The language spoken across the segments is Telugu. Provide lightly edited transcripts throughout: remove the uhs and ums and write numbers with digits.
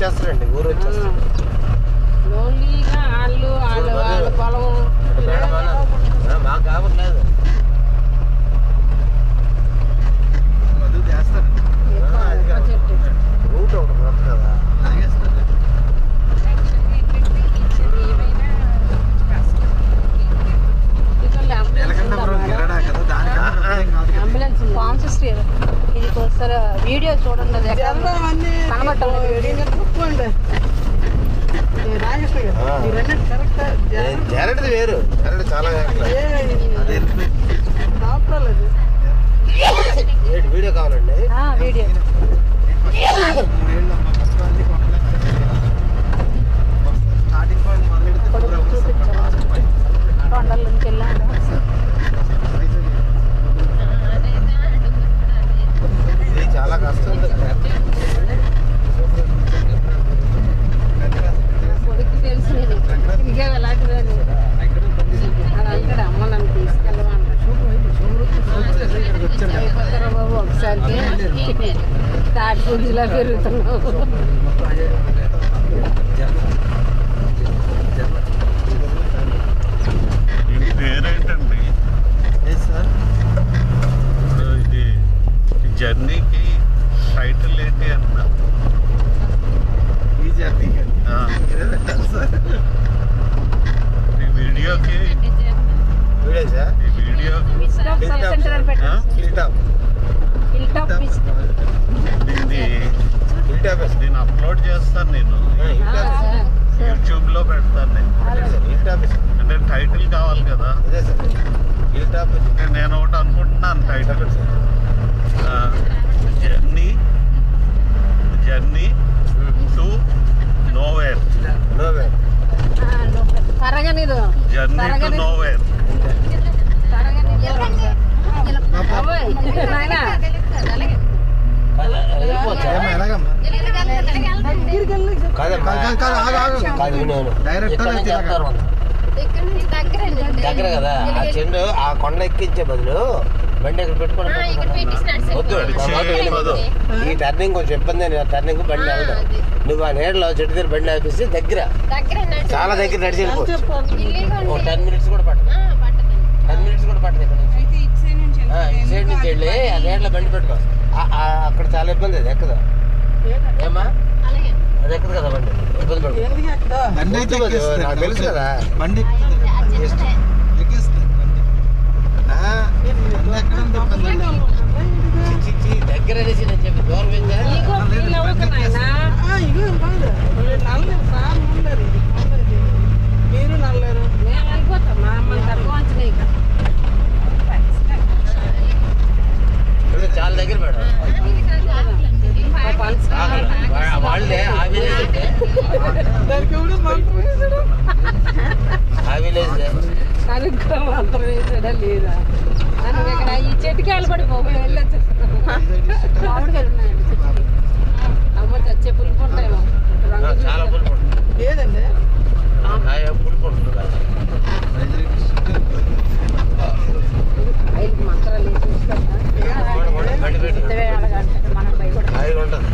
వచ్చేస్తారండి, ఊరు వచ్చేస్తారు. లోన్లీగా వాళ్ళ పొలం మాకు కావట్లేదు. రూట్ ఒకటి కొత్త కదా. అంబులెన్స్ కాన్సెస్ట్రీ ఇది ఒకసారి వీడియో చూడండి. జారెడ్ది వేరు, జారెడ్ చాలా వీడియో కావాలండి. వీడియో కొండల నుంచి వెళ్ళాను. ఇది చాలా కష్టం. కొడుకు తెలుసు ఇంకే వెళ్ళాలి అది అంటాడు, అమ్మ నన్ను తీసుకెళ్ళమంటారు బాబు. ఒకసారికి తాటి గుంజులా పెరుగుతున్నావు. పేరేంటండి ఇది జర్నీకి టైటిల్ ఏంటి అన్న? ఈ జర్నీకి ఈ వీడియోకి దీన్ని అప్లోడ్ చేస్తాను నేను, యూట్యూబ్లో పెడతాను నేను. అంటే టైటిల్ కావాలి కదా. నేను ఒకటి అనుకుంటున్నాను title, journey to nowhere. Journey to nowhere. దగ్గర కదా ఆ చెండు, ఆ కొండ ఎక్కించే బదులు బండి ఎక్కడ పెట్టుకోవడం ఈ టర్నింగ్ కొంచెం ఇబ్బంది. టర్నింగ్ బండి వెళ్దాం, నువ్వు ఆ నీడలో చెట్టు దగ్గర బండి ఆపేసి దగ్గర చాలా దగ్గర నడిచి వెళ్ళిపోవచ్చు. 10 minutes కూడా పట్టదు, 10 minutes కూడా పట్టదు. ఇక్కడ నుంచి ఈ సైడ్ నుంచి వెళ్ళి ఆ నీడలో బండి పెట్టుకో. అక్కడ చాలా ఇబ్బంది, అది ఎక్కదా ఏమా, అది ఎక్కదు కదా బండి, ఇబ్బంది పడుతుంది. నాకు తెలుసు కదా బండి దగ్గర అనేసి నేను చెప్పి దూరం మీరు నల్లరు, మేము వెళ్ళిపోతాం. మా అమ్మని తక్కువ చాలా దగ్గర మేడం. వాళ్ళే ఆ విలేజ్, ఆ విలేజ్ మంత్రం వేసాడా లేదా అని ఇక్కడ ఈ చెట్టుకి వెళ్ళబడిపోయి వెళ్ళొచ్చు. మామిడికాయలు ఉన్నాయండి చెట్టుకి. అమ్మ చచ్చే పులుపు ఉంటాయేమో. చాలా పులుపు లేదండి, పులుపు ఉంటుంది. ఐదు మంత్రాలు మనం భయపడ ఉంటుంది.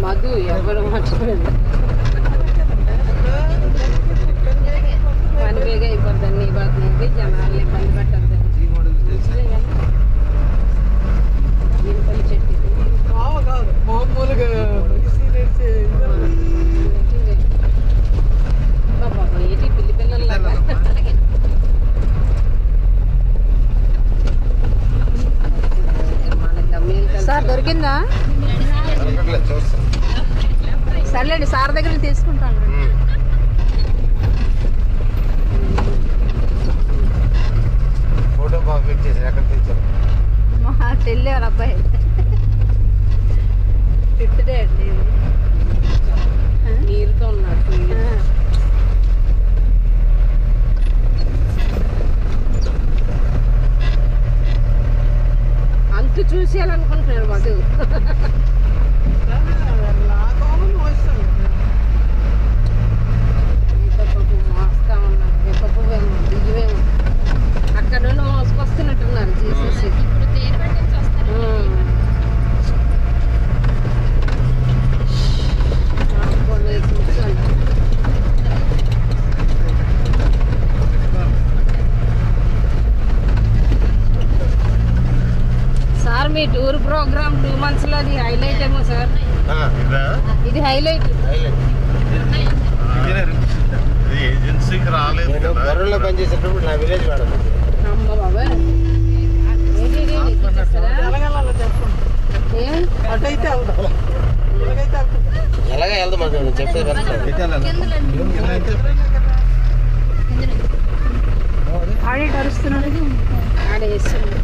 మధు ఎవరు మాట్లాడండి పని వేగా అయిపోద్దండి. ఇబ్బంది జనాలు ఇబ్బంది పెట్టద్దండి. పని చెట్టు మామూలుగా బాబా ఏంటి పిల్లి పిల్లల్లాగా. సార్ దొరికిందా? సర్లేండి, సార్ దగ్గర తీసుకుంటాను. ఫోటో కాపీ చేసి ఎక్కడ తెచ్చారు? వెళ్ళారు అబ్బాయి తిట్టుడే అండి, నీరుతో ఉన్నాడు. అంత చూసేయాలనుకుంటున్నాడు మధు. మోస్తా ఉన్నాడు. చేసేసి సార్ మీ టూర్ ప్రోగ్రామ్ 2 months లో అది హైలైట్ ఏమో సార్. ఇది హైలైట్. ఏజెన్సీకి రాలేదు నేను కదా. గొర్రెల్లో పనిచేసేటప్పుడు నా విలేజ్ వాడదు. అమ్మ బాబా ఎలాగ వెళ్దాం మనం చెప్పేది ఆడే కరుస్తున్నాడు ఆడే వేస్తున్నాడు.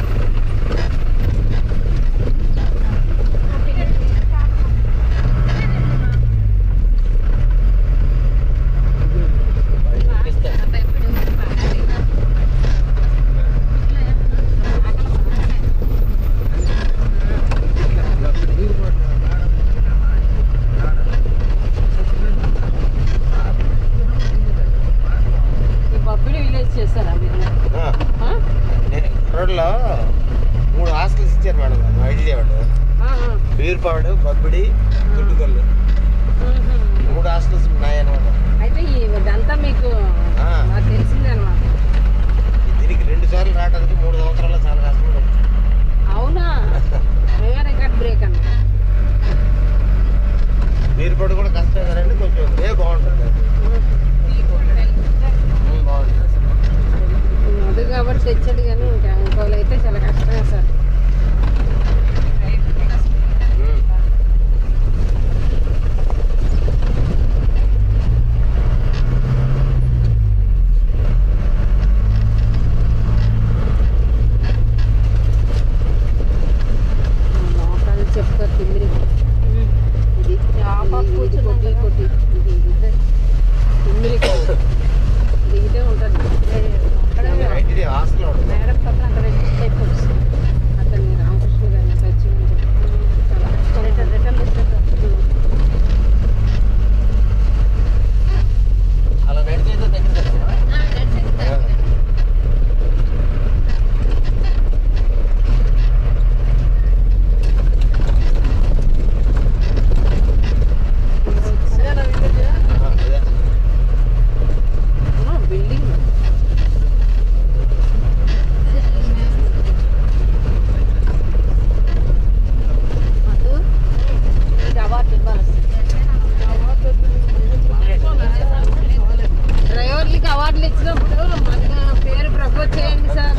రోడ్లో 3 హాస్టల్స్ ఇచ్చారు మేడం. ఐడియా వాడు బీర్పాడు, బబ్బిడి, గుడ్డుగల్లు 3 హాస్టల్స్ ఉన్నాయన్నమాట. అయితే ఇదంతా మీకు తెలిసిందే అనమాట. దీనికి 2 సార్లు రావడానికి 3 సంవత్సరాల్లో చాలా కష్టపడి. అవునా? రికార్డ్ బ్రేక్ అన్న. బీర్పాడు కూడా కష్టం కదండి, కొంచెం బాగుంటుంది. బాగుంటుంది అది కాబట్టి తెచ్చాడు కానీ ఇంకా ఇంకోళ్ళు అయితే చాలా కష్టమే సార్. మోకాలు చెప్పుకో తిమ్మిరి ఇది కొట్టి కొట్టి ఇది తిమ్మిరి దిగితే ఉంటుంది. హాస్టల్ మేడం పక్కన అక్కడ అతన్ని రామకృష్ణ గారిని పరిచయం అలా నడిచేస్తే దగ్గర బిల్డింగ్ డ్రైవర్లకి అవార్డులు ఇచ్చినప్పుడు మన పేరు ప్రపోజ్ చేయండి సార్.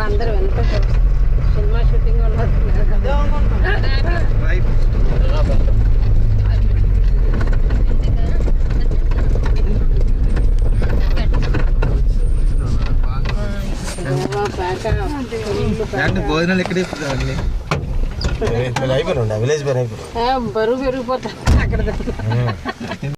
అందరూ వెనక సినిమా షూటింగ్ వాళ్ళు భోజనాలు ఎక్కడ అయిపోయినా విలేజ్ పని అయిపోయింది. బరువు పెరిగిపోతా అక్కడ